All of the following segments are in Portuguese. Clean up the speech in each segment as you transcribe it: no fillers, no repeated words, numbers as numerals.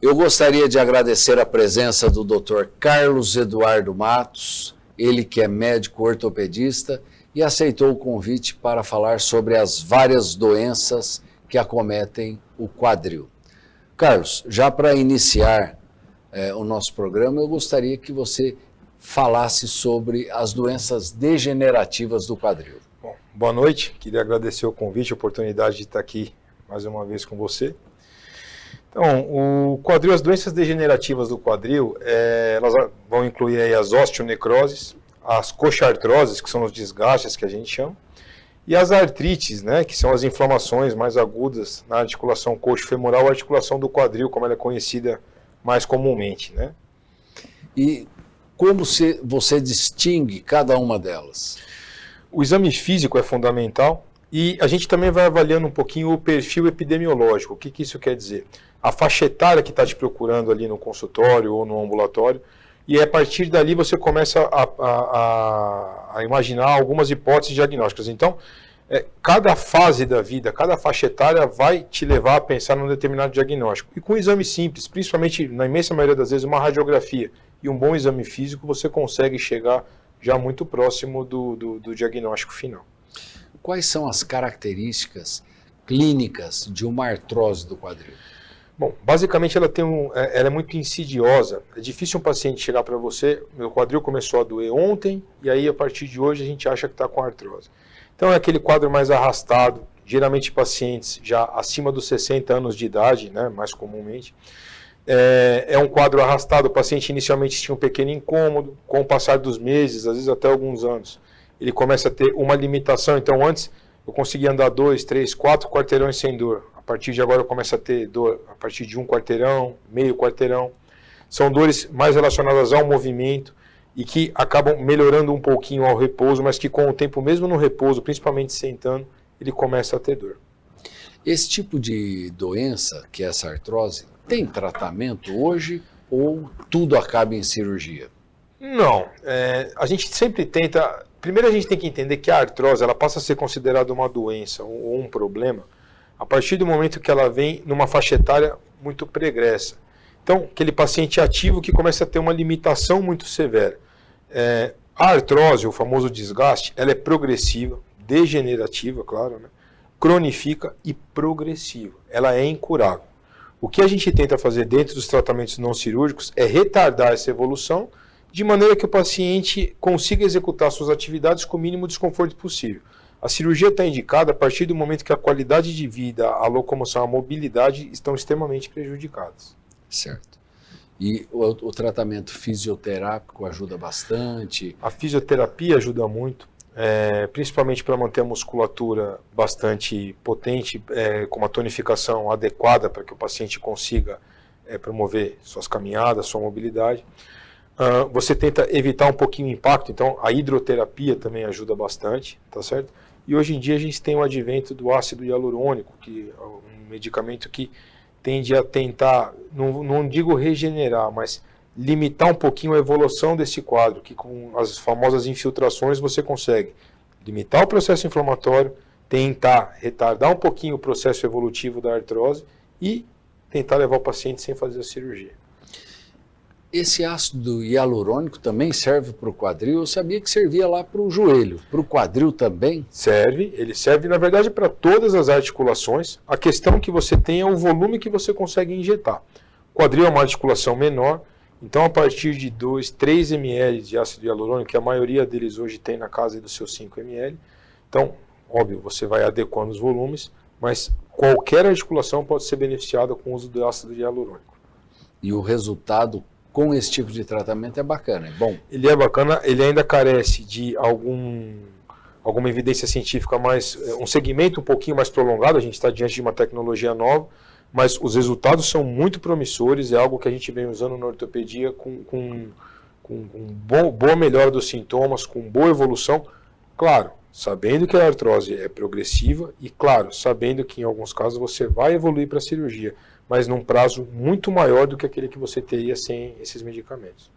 Eu gostaria de agradecer a presença do Dr. Carlos Eduardo Matos, ele que é médico ortopedista e aceitou o convite para falar sobre as várias doenças que acometem o quadril. Carlos, já para iniciar o nosso programa, eu gostaria que você falasse sobre as doenças degenerativas do quadril. Bom, boa noite, queria agradecer o convite, a oportunidade de estar aqui mais uma vez com você. Então, o quadril, as doenças degenerativas do quadril, elas vão incluir aí as osteonecroses, as coxartroses, que são os desgastes que a gente chama, e as artrites, né, que são as inflamações mais agudas na articulação coxo-femoral, a articulação do quadril, como ela é conhecida mais comumente, né? E como você distingue cada uma delas? O exame físico é fundamental e a gente também vai avaliando um pouquinho o perfil epidemiológico. O que isso quer dizer? A faixa etária que está te procurando ali no consultório ou no ambulatório, e a partir dali você começa a imaginar algumas hipóteses diagnósticas. Então, cada fase da vida, cada faixa etária vai te levar a pensar num determinado diagnóstico. E com um exame simples, principalmente na imensa maioria das vezes, uma radiografia e um bom exame físico, você consegue chegar já muito próximo do diagnóstico final. Quais são as características clínicas de uma artrose do quadril? Bom, basicamente ela é muito insidiosa. É difícil um paciente chegar para você, meu quadril começou a doer ontem, e aí a partir de hoje a gente acha que está com artrose. Então é aquele quadro mais arrastado, geralmente pacientes já acima dos 60 anos de idade, né, mais comumente. É um quadro arrastado, o paciente inicialmente tinha um pequeno incômodo, com o passar dos meses, às vezes até alguns anos, ele começa a ter uma limitação. Então antes eu conseguia andar 2, 3, 4 quarteirões sem dor. A partir de agora eu começo a ter dor a partir de 1 quarteirão, meio quarteirão. São dores mais relacionadas ao movimento e que acabam melhorando um pouquinho ao repouso, mas que com o tempo, mesmo no repouso, principalmente sentando, ele começa a ter dor. Esse tipo de doença, que é essa artrose, tem tratamento hoje ou tudo acaba em cirurgia? Não, a gente sempre tenta... Primeiro a gente tem que entender que a artrose ela passa a ser considerada uma doença ou um problema a partir do momento que ela vem numa faixa etária muito pregressa. Então, aquele paciente ativo que começa a ter uma limitação muito severa. A artrose, o famoso desgaste, ela é progressiva, degenerativa, claro, né? Cronifica e progressiva. Ela é incurável. O que a gente tenta fazer dentro dos tratamentos não cirúrgicos é retardar essa evolução de maneira que o paciente consiga executar suas atividades com o mínimo desconforto possível. A cirurgia está indicada a partir do momento que a qualidade de vida, a locomoção, a mobilidade estão extremamente prejudicadas. Certo. E o tratamento fisioterápico ajuda bastante? A fisioterapia ajuda muito, principalmente para manter a musculatura bastante potente, com uma tonificação adequada para que o paciente consiga promover suas caminhadas, sua mobilidade. Você tenta evitar um pouquinho o impacto, então a hidroterapia também ajuda bastante, tá certo? E hoje em dia a gente tem o advento do ácido hialurônico, que é um medicamento que tende a tentar, não digo regenerar, mas limitar um pouquinho a evolução desse quadro, que com as famosas infiltrações você consegue limitar o processo inflamatório, tentar retardar um pouquinho o processo evolutivo da artrose e tentar levar o paciente sem fazer a cirurgia. Esse ácido hialurônico também serve para o quadril? Eu sabia que servia lá para o joelho. Para o quadril também? Ele serve na verdade para todas as articulações. A questão que você tem é o volume que você consegue injetar. O quadril é uma articulação menor, então a partir de 2, 3 ml de ácido hialurônico, que a maioria deles hoje tem na casa dos seus 5 ml, então, óbvio, você vai adequando os volumes, mas qualquer articulação pode ser beneficiada com o uso do ácido hialurônico. E o resultado com esse tipo de tratamento é bacana, é bom? Ele é bacana, ele ainda carece de alguma evidência científica mais, um segmento um pouquinho mais prolongado, a gente está diante de uma tecnologia nova, mas os resultados são muito promissores, é algo que a gente vem usando na ortopedia com boa melhora dos sintomas, com boa evolução, claro, sabendo que a artrose é progressiva e, claro, sabendo que em alguns casos você vai evoluir para a cirurgia, mas num prazo muito maior do que aquele que você teria sem esses medicamentos.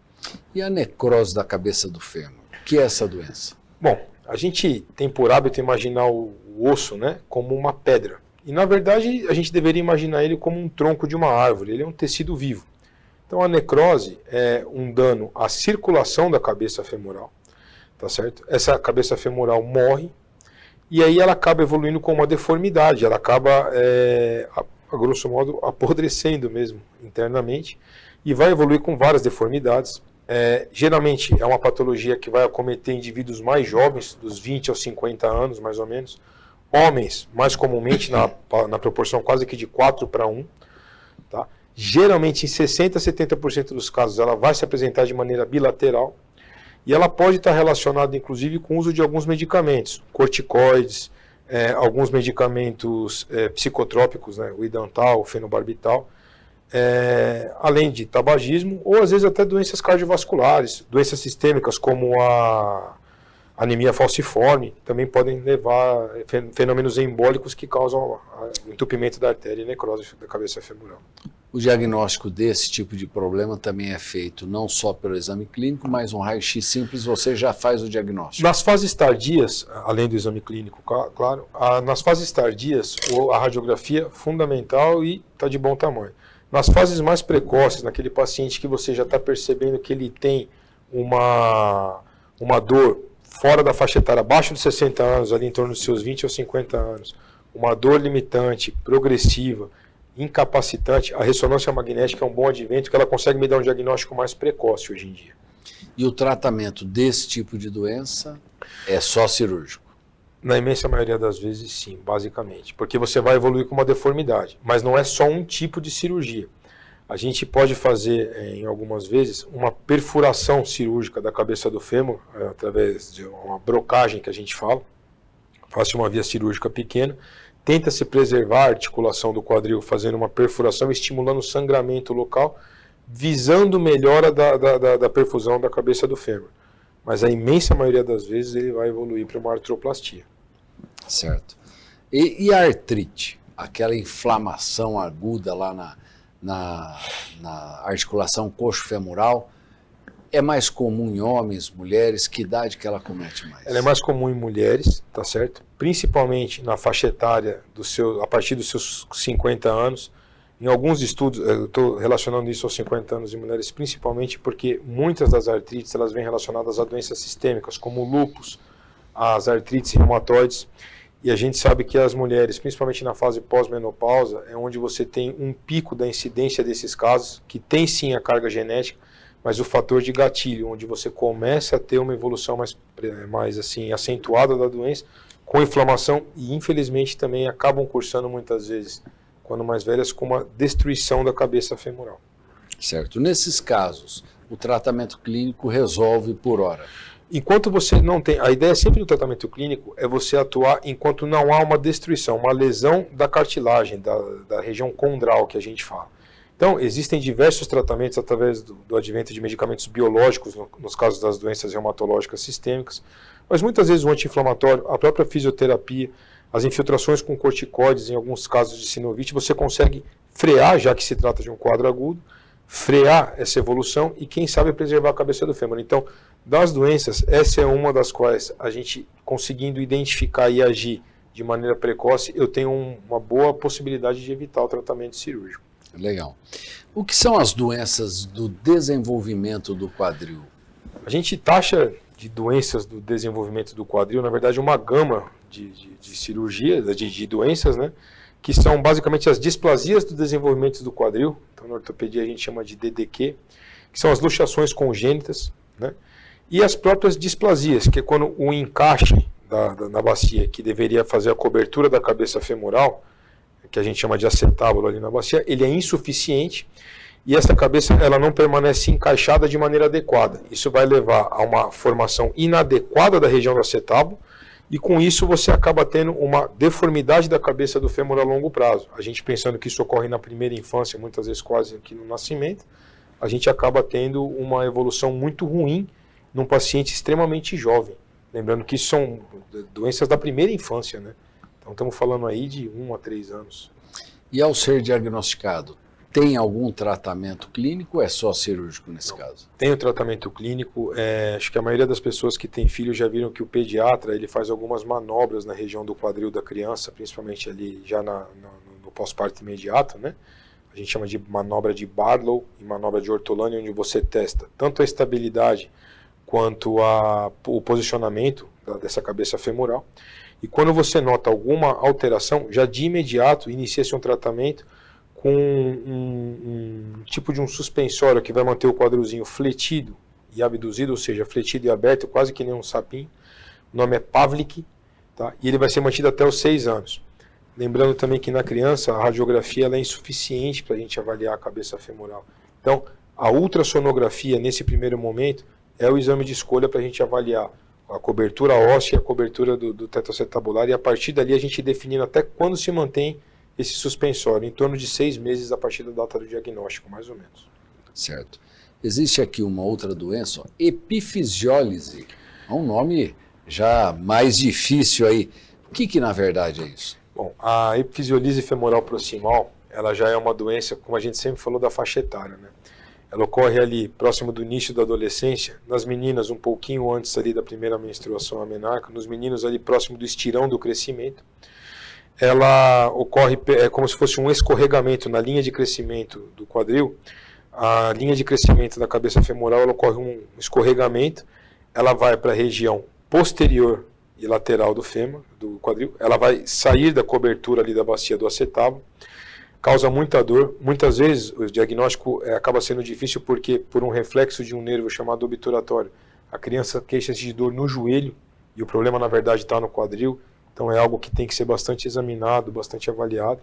E a necrose da cabeça do fêmur? O que é essa doença? Bom, a gente tem por hábito imaginar o osso, né, como uma pedra. E, na verdade, a gente deveria imaginar ele como um tronco de uma árvore, ele é um tecido vivo. Então, a necrose é um dano à circulação da cabeça femoral, tá certo? Essa cabeça femoral morre, e aí ela acaba evoluindo com uma deformidade, ela acaba, a grosso modo, apodrecendo mesmo internamente, e vai evoluir com várias deformidades. Geralmente é uma patologia que vai acometer indivíduos mais jovens, dos 20 aos 50 anos, mais ou menos. Homens, mais comumente, na proporção quase que de 4:1. Tá? Geralmente, em 60% a 70% dos casos, ela vai se apresentar de maneira bilateral. E ela pode estar relacionada, inclusive, com o uso de alguns medicamentos, corticoides, alguns medicamentos psicotrópicos, né, o idantal, o fenobarbital, além de tabagismo, ou às vezes até doenças cardiovasculares, doenças sistêmicas como a anemia falciforme, também podem levar fenômenos embólicos que causam o entupimento da artéria e necrose da cabeça femoral. O diagnóstico desse tipo de problema também é feito não só pelo exame clínico, mas um raio-x simples, você já faz o diagnóstico. Nas fases tardias, além do exame clínico, claro, nas fases tardias, a radiografia é fundamental e está de bom tamanho. Nas fases mais precoces, naquele paciente que você já está percebendo que ele tem uma dor fora da faixa etária, abaixo de 60 anos, ali em torno dos seus 20 ou 50 anos, uma dor limitante, progressiva, incapacitante, a ressonância magnética é um bom advento, que ela consegue me dar um diagnóstico mais precoce hoje em dia. E o tratamento desse tipo de doença é só cirúrgico? Na imensa maioria das vezes, sim, basicamente. Porque você vai evoluir com uma deformidade. Mas não é só um tipo de cirurgia. A gente pode fazer, em algumas vezes, uma perfuração cirúrgica da cabeça do fêmur, através de uma brocagem que a gente fala. Faz uma via cirúrgica pequena. Tenta-se preservar a articulação do quadril, fazendo uma perfuração, estimulando o sangramento local, visando melhora da perfusão da cabeça do fêmur. Mas a imensa maioria das vezes ele vai evoluir para uma artroplastia. Certo. E a artrite? Aquela inflamação aguda lá na articulação coxo-femoral, é mais comum em homens, mulheres? Que idade que ela comete mais? Ela é mais comum em mulheres, tá certo? Principalmente na faixa etária a partir dos seus 50 anos. Em alguns estudos, eu estou relacionando isso aos 50 anos de mulheres, principalmente porque muitas das artrites elas vêm relacionadas a doenças sistêmicas, como o lúpus, as artrites reumatoides. E a gente sabe que as mulheres, principalmente na fase pós-menopausa, é onde você tem um pico da incidência desses casos, que tem sim a carga genética, mas o fator de gatilho, onde você começa a ter uma evolução mais assim, acentuada da doença, com inflamação, e infelizmente também acabam cursando muitas vezes, quando mais velhas, com uma destruição da cabeça femoral. Certo. Nesses casos, o tratamento clínico resolve por hora. Enquanto você não tem... A ideia sempre do tratamento clínico é você atuar enquanto não há uma destruição, uma lesão da cartilagem, da região condral que a gente fala. Então, existem diversos tratamentos através do advento de medicamentos biológicos, nos casos das doenças reumatológicas sistêmicas, mas muitas vezes o anti-inflamatório, a própria fisioterapia, as infiltrações com corticoides, em alguns casos de sinovite, você consegue frear, já que se trata de um quadro agudo, frear essa evolução e, quem sabe, preservar a cabeça do fêmur. Então, das doenças, essa é uma das quais a gente, conseguindo identificar e agir de maneira precoce, eu tenho uma boa possibilidade de evitar o tratamento cirúrgico. Legal. O que são as doenças do desenvolvimento do quadril? A gente taxa de doenças do desenvolvimento do quadril, na verdade, uma gama de cirurgias, de doenças, né? Que são basicamente as displasias do desenvolvimento do quadril. Então, na ortopedia a gente chama de DDQ, que são as luxações congênitas, né? E as próprias displasias, que é quando o encaixe na bacia, que deveria fazer a cobertura da cabeça femoral, que a gente chama de acetábulo ali na bacia, ele é insuficiente e essa cabeça ela não permanece encaixada de maneira adequada. Isso vai levar a uma formação inadequada da região do acetábulo e com isso você acaba tendo uma deformidade da cabeça do fêmur a longo prazo. A gente pensando que isso ocorre na primeira infância, muitas vezes quase aqui no nascimento, a gente acaba tendo uma evolução muito ruim num paciente extremamente jovem. Lembrando que isso são doenças da primeira infância, né? Então estamos falando aí de 1 a 3 anos. E ao ser diagnosticado, tem algum tratamento clínico ou é só cirúrgico nesse caso? Tem o tratamento clínico. Acho que a maioria das pessoas que tem filho já viram que o pediatra ele faz algumas manobras na região do quadril da criança, principalmente ali já no pós-parto imediato, né? A gente chama de manobra de Barlow e manobra de Ortolani, onde você testa tanto a estabilidade quanto o posicionamento dessa cabeça femoral. E quando você nota alguma alteração, já de imediato inicia-se um tratamento com um tipo de um suspensório que vai manter o quadrilzinho fletido e abduzido, ou seja, fletido e aberto, quase que nem um sapinho. O nome é Pavlik, tá? E ele vai ser mantido até os 6 anos. Lembrando também que na criança a radiografia ela é insuficiente para a gente avaliar a cabeça femoral. Então, a ultrassonografia nesse primeiro momento é o exame de escolha para a gente avaliar a cobertura óssea, a cobertura do tetracetabular, e a partir dali a gente definindo até quando se mantém esse suspensório, em torno de 6 meses a partir da data do diagnóstico, mais ou menos. Certo. Existe aqui uma outra doença, ó, epifisiólise. É um nome já mais difícil aí. O que na verdade é isso? Bom, a epifisiolise femoral proximal, ela já é uma doença, como a gente sempre falou, da faixa etária, né? Ela ocorre ali próximo do início da adolescência, nas meninas um pouquinho antes ali da primeira menstruação amenarca, nos meninos ali próximo do estirão do crescimento. Ela ocorre como se fosse um escorregamento na linha de crescimento do quadril. A linha de crescimento da cabeça femoral, ela ocorre um escorregamento, ela vai para a região posterior e lateral do fêmur, do quadril, ela vai sair da cobertura ali da bacia do acetábulo, causa muita dor. Muitas vezes o diagnóstico acaba sendo difícil porque por um reflexo de um nervo chamado obturatório, a criança queixa-se de dor no joelho e o problema na verdade está no quadril. Então é algo que tem que ser bastante examinado, bastante avaliado.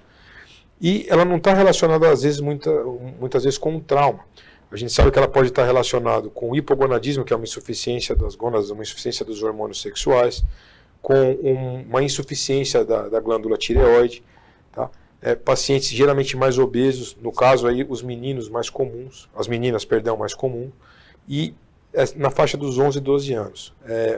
E ela não está relacionada, às vezes, muitas vezes com um trauma. A gente sabe que ela pode estar relacionada com o hipogonadismo, que é uma insuficiência das gônadas, uma insuficiência dos hormônios sexuais, com uma insuficiência da glândula tireoide, tá? Pacientes geralmente mais obesos, no caso aí os meninos mais comuns, as meninas, perdão, mais comum, e na faixa dos 11 e 12 anos.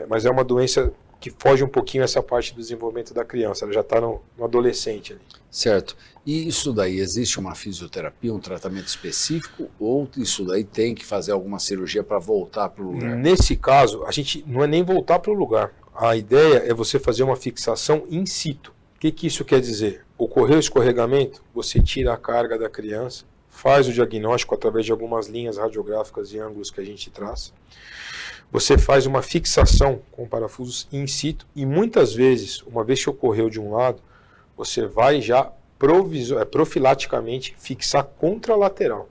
Mas é uma doença que foge um pouquinho essa parte do desenvolvimento da criança, ela já está no adolescente ali. Certo. E isso daí, existe uma fisioterapia, um tratamento específico, ou isso daí tem que fazer alguma cirurgia para voltar para o lugar? Nesse caso, a gente não é nem voltar para o lugar. A ideia é você fazer uma fixação in situ. O que isso quer dizer? Ocorreu o escorregamento, você tira a carga da criança, faz o diagnóstico através de algumas linhas radiográficas e ângulos que a gente traça. Você faz uma fixação com parafusos in situ e muitas vezes, uma vez que ocorreu de um lado, você vai já profilaticamente fixar contralateral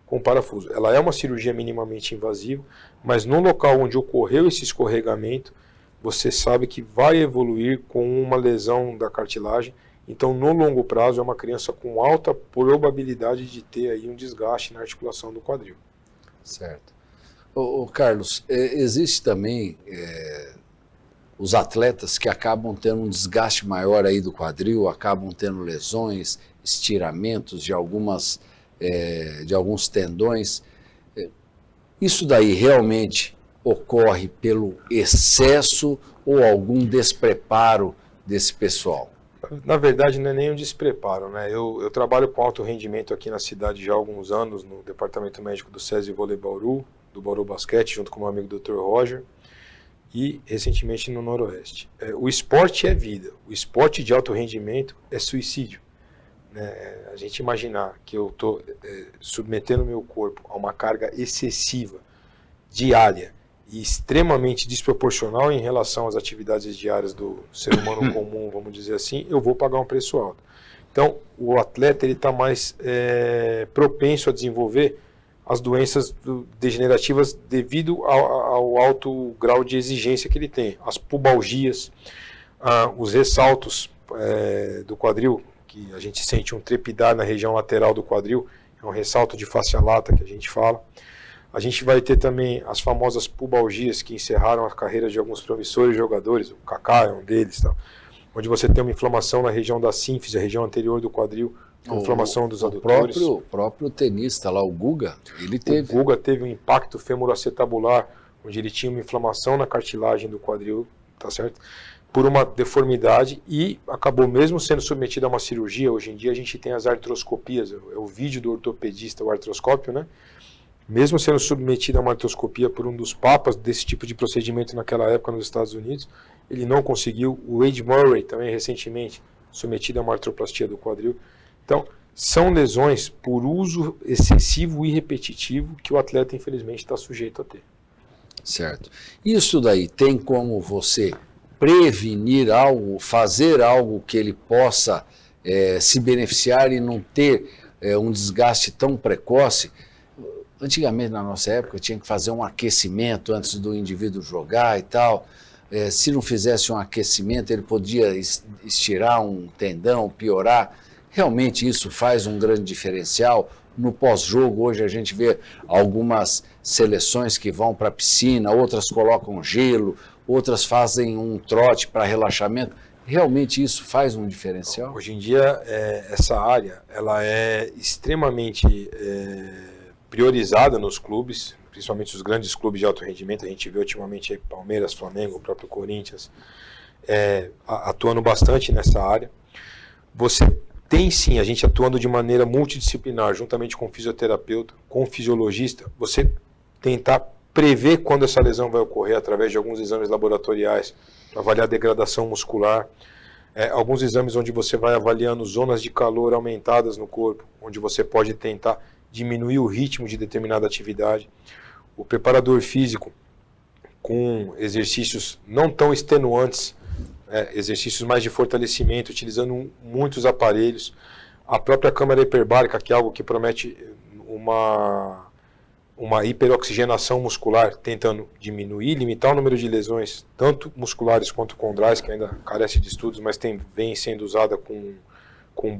com parafuso. Ela é uma cirurgia minimamente invasiva, mas no local onde ocorreu esse escorregamento, você sabe que vai evoluir com uma lesão da cartilagem. Então, no longo prazo, é uma criança com alta probabilidade de ter aí um desgaste na articulação do quadril. Certo. Ô Carlos, existe também os atletas que acabam tendo um desgaste maior aí do quadril, acabam tendo lesões, estiramentos de alguns tendões. Isso daí realmente ocorre pelo excesso ou algum despreparo desse pessoal? Na verdade, não é nem um despreparo, né? Eu trabalho com alto rendimento aqui na cidade já há alguns anos, no departamento médico do SESI Vôlei Bauru, do Bauru Basquete, junto com o meu amigo Dr. Roger, e recentemente no Noroeste. O esporte é vida, o esporte de alto rendimento é suicídio. Né? A gente imaginar que eu estou submetendo o meu corpo a uma carga excessiva, diária, e extremamente desproporcional em relação às atividades diárias do ser humano comum, vamos dizer assim, eu vou pagar um preço alto. Então, o atleta está mais propenso a desenvolver as doenças degenerativas devido ao alto grau de exigência que ele tem. As pubalgias, os ressaltos do quadril, que a gente sente um trepidar na região lateral do quadril, é um ressalto de face lata que a gente fala. A gente vai ter também as famosas pubalgias que encerraram a carreira de alguns promissores jogadores, o Kaká é um deles, tá? Onde você tem uma inflamação na região da sínfise, a região anterior do quadril, inflamação dos adutores. O próprio tenista lá, o Guga, ele teve. O Guga teve um impacto femoroacetabular, onde ele tinha uma inflamação na cartilagem do quadril, tá certo? por uma deformidade e acabou mesmo sendo submetido a uma cirurgia. Hoje em dia a gente tem as artroscopias, é o vídeo do ortopedista, o artroscópio, né? Mesmo sendo submetido a uma artroscopia por um dos papas desse tipo de procedimento naquela época nos Estados Unidos, ele não conseguiu. O Wade Murray também recentemente submetido a uma artroplastia do quadril. Então, são lesões por uso excessivo e repetitivo que o atleta infelizmente está sujeito a ter. Certo. Isso daí tem como você prevenir algo, fazer algo que ele possa se beneficiar e não ter um desgaste tão precoce? Antigamente, na nossa época, tinha que fazer um aquecimento antes do indivíduo jogar e tal. Se não fizesse um aquecimento, ele podia estirar um tendão, piorar. Realmente isso faz um grande diferencial. No pós-jogo, hoje a gente vê algumas seleções que vão para a piscina, outras colocam gelo, outras fazem um trote para relaxamento. Realmente isso faz um diferencial? Hoje em dia, essa área ela é extremamente priorizada nos clubes, principalmente os grandes clubes de alto rendimento. A gente vê ultimamente aí Palmeiras, Flamengo, o próprio Corinthians atuando bastante nessa área. Você tem sim, a gente atuando de maneira multidisciplinar, juntamente com o fisioterapeuta, com o fisiologista, você tentar prever quando essa lesão vai ocorrer através de alguns exames laboratoriais, para avaliar a degradação muscular, alguns exames onde você vai avaliando zonas de calor aumentadas no corpo, onde você pode tentar diminuir o ritmo de determinada atividade. O preparador físico, com exercícios não tão extenuantes, exercícios mais de fortalecimento, utilizando muitos aparelhos. A própria câmara hiperbárica, que é algo que promete uma hiperoxigenação muscular, tentando diminuir, limitar o número de lesões, tanto musculares quanto condrais, que ainda carece de estudos, mas vem sendo usada com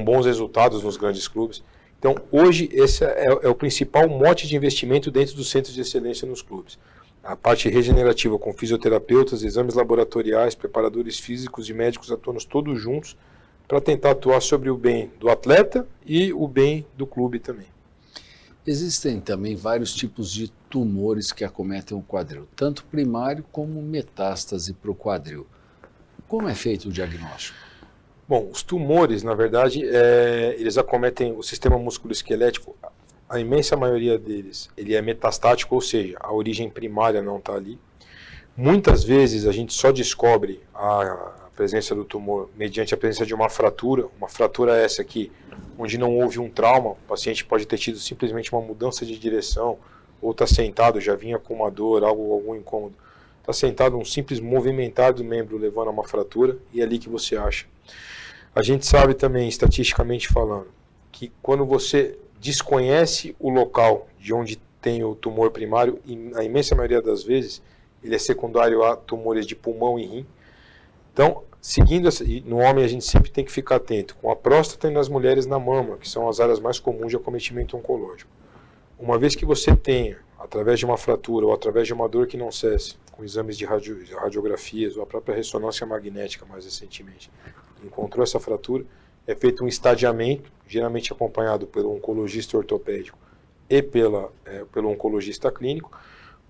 bons resultados nos grandes clubes. Então, hoje, esse é o principal mote de investimento dentro dos centros de excelência nos clubes. A parte regenerativa com fisioterapeutas, exames laboratoriais, preparadores físicos e médicos atuando todos juntos para tentar atuar sobre o bem do atleta e o bem do clube também. Existem também vários tipos de tumores que acometem o quadril, tanto primário como metástase para o quadril. Como é feito o diagnóstico? Bom, os tumores, na verdade, eles acometem o sistema musculoesquelético. A imensa maioria deles, ele é metastático, ou seja, a origem primária não está ali. Muitas vezes a gente só descobre a presença do tumor mediante a presença de uma fratura essa aqui, onde não houve um trauma, o paciente pode ter tido simplesmente uma mudança de direção, ou está sentado, já vinha com uma dor, algum incômodo. Está sentado, um simples movimentar do membro levando a uma fratura, e é ali que você acha. A gente sabe também, estatisticamente falando, que quando você desconhece o local de onde tem o tumor primário, e a imensa maioria das vezes, ele é secundário a tumores de pulmão e rim. Então, seguindo no homem a gente sempre tem que ficar atento com a próstata e nas mulheres na mama, que são as áreas mais comuns de acometimento oncológico. Uma vez que você tenha, através de uma fratura ou através de uma dor que não cesse, com exames de radiografias ou a própria ressonância magnética mais recentemente, encontrou essa fratura, é feito um estadiamento, geralmente acompanhado pelo oncologista ortopédico e pelo oncologista clínico,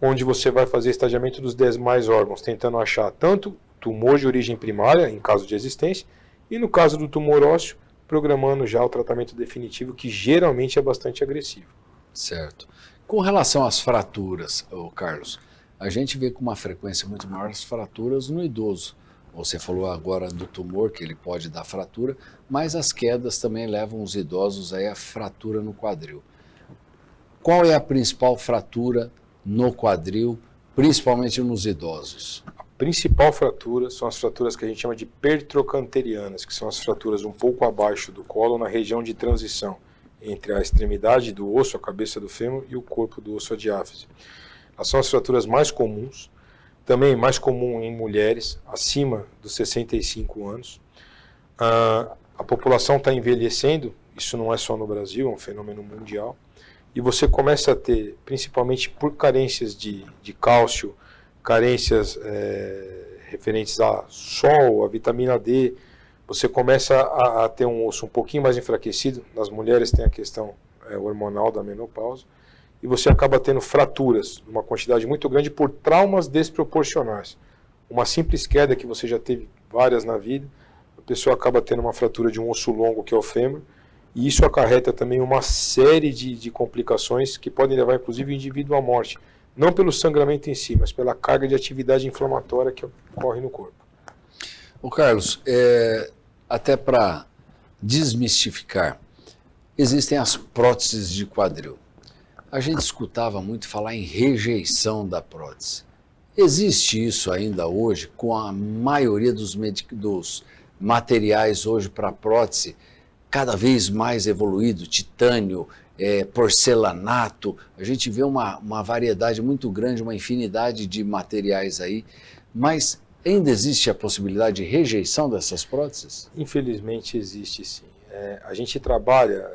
onde você vai fazer estadiamento dos demais órgãos, tentando achar tanto tumor de origem primária, em caso de existência, e no caso do tumor ósseo, programando já o tratamento definitivo, que geralmente é bastante agressivo. Certo. Com relação às fraturas, Carlos, a gente vê com uma frequência muito maior as fraturas no idoso. Você falou agora do tumor, que ele pode dar fratura, mas as quedas também levam os idosos a fratura no quadril. Qual é a principal fratura no quadril, principalmente nos idosos? A principal fratura são as fraturas que a gente chama de pertrocanterianas, que são as fraturas um pouco abaixo do colo, na região de transição entre a extremidade do osso, a cabeça do fêmur, e o corpo do osso, a diáfise. Elas são as fraturas mais comuns, também mais comum em mulheres acima dos 65 anos. A população está envelhecendo, isso não é só no Brasil, é um fenômeno mundial, e você começa a ter, principalmente por carências de cálcio, carências referentes a sol, a vitamina D, você começa a ter um osso um pouquinho mais enfraquecido. Nas mulheres tem a questão hormonal da menopausa, e você acaba tendo fraturas, uma quantidade muito grande por traumas desproporcionais, uma simples queda, que você já teve várias na vida, a pessoa acaba tendo uma fratura de um osso longo, que é o fêmur, e isso acarreta também uma série de complicações que podem levar, inclusive, o indivíduo à morte. Não pelo sangramento em si, mas pela carga de atividade inflamatória que ocorre no corpo. Ô Carlos, até para desmistificar, existem as próteses de quadril. A gente escutava muito falar em rejeição da prótese. Existe isso ainda hoje, com a maioria dos materiais hoje para prótese cada vez mais evoluído, titânio, porcelanato, a gente vê uma variedade muito grande, uma infinidade de materiais aí, mas ainda existe a possibilidade de rejeição dessas próteses? Infelizmente existe sim. A gente trabalha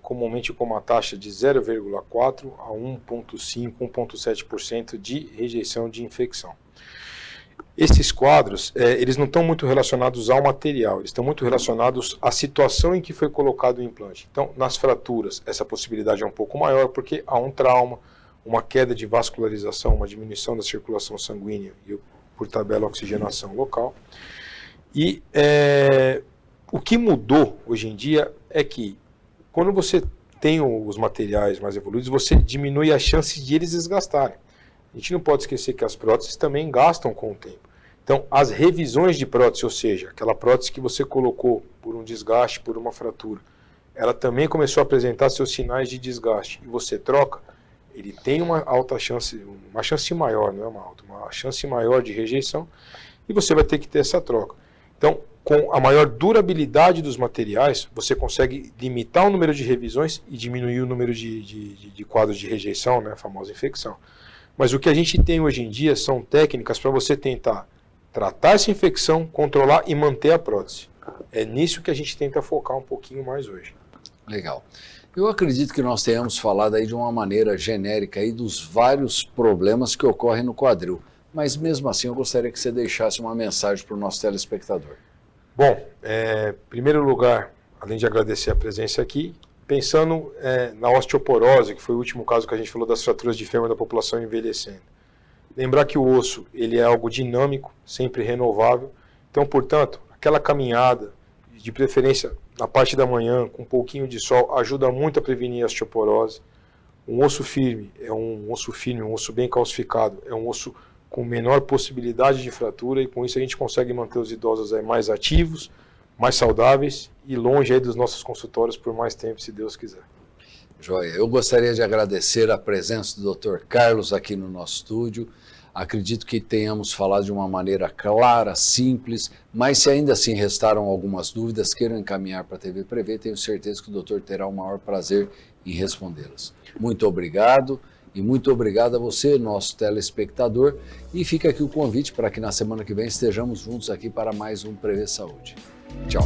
comumente com uma taxa de 0,4% a 1,5%, 1,7% de rejeição de infecção. Esses quadros, eles não estão muito relacionados ao material, eles estão muito relacionados à situação em que foi colocado o implante. Então, nas fraturas, essa possibilidade é um pouco maior, porque há um trauma, uma queda de vascularização, uma diminuição da circulação sanguínea e, por tabela, oxigenação local. E o que mudou hoje em dia é que, quando você tem os materiais mais evoluídos, você diminui a chance de eles desgastarem. A gente não pode esquecer que as próteses também gastam com o tempo. Então, as revisões de prótese, ou seja, aquela prótese que você colocou por um desgaste, por uma fratura, ela também começou a apresentar seus sinais de desgaste, e você troca, ele tem uma alta chance, uma chance maior, não é uma alta, uma chance maior de rejeição, e você vai ter que ter essa troca. Então, com a maior durabilidade dos materiais, você consegue limitar o número de revisões e diminuir o número de quadros de rejeição, né, a famosa infecção. Mas o que a gente tem hoje em dia são técnicas para você tentar tratar essa infecção, controlar e manter a prótese. É nisso que a gente tenta focar um pouquinho mais hoje. Legal. Eu acredito que nós tenhamos falado aí de uma maneira genérica aí dos vários problemas que ocorrem no quadril. Mas mesmo assim eu gostaria que você deixasse uma mensagem para o nosso telespectador. Bom, em primeiro lugar, além de agradecer a presença aqui, pensando na osteoporose, que foi o último caso que a gente falou das fraturas de fêmur da população envelhecendo. Lembrar que o osso ele é algo dinâmico, sempre renovável. Então, portanto, aquela caminhada, de preferência na parte da manhã, com um pouquinho de sol, ajuda muito a prevenir a osteoporose. Um osso firme é um osso firme, um osso bem calcificado, é um osso com menor possibilidade de fratura, e com isso a gente consegue manter os idosos mais ativos, mais saudáveis e longe aí dos nossos consultórios por mais tempo, se Deus quiser. Joia, eu gostaria de agradecer a presença do Dr. Carlos aqui no nosso estúdio. Acredito que tenhamos falado de uma maneira clara, simples, mas se ainda assim restaram algumas dúvidas, queiram encaminhar para a TV Prevê, tenho certeza que o doutor terá o maior prazer em respondê-las. Muito obrigado e muito obrigado a você, nosso telespectador, e fica aqui o convite para que na semana que vem estejamos juntos aqui para mais um Prevê Saúde. Tchau.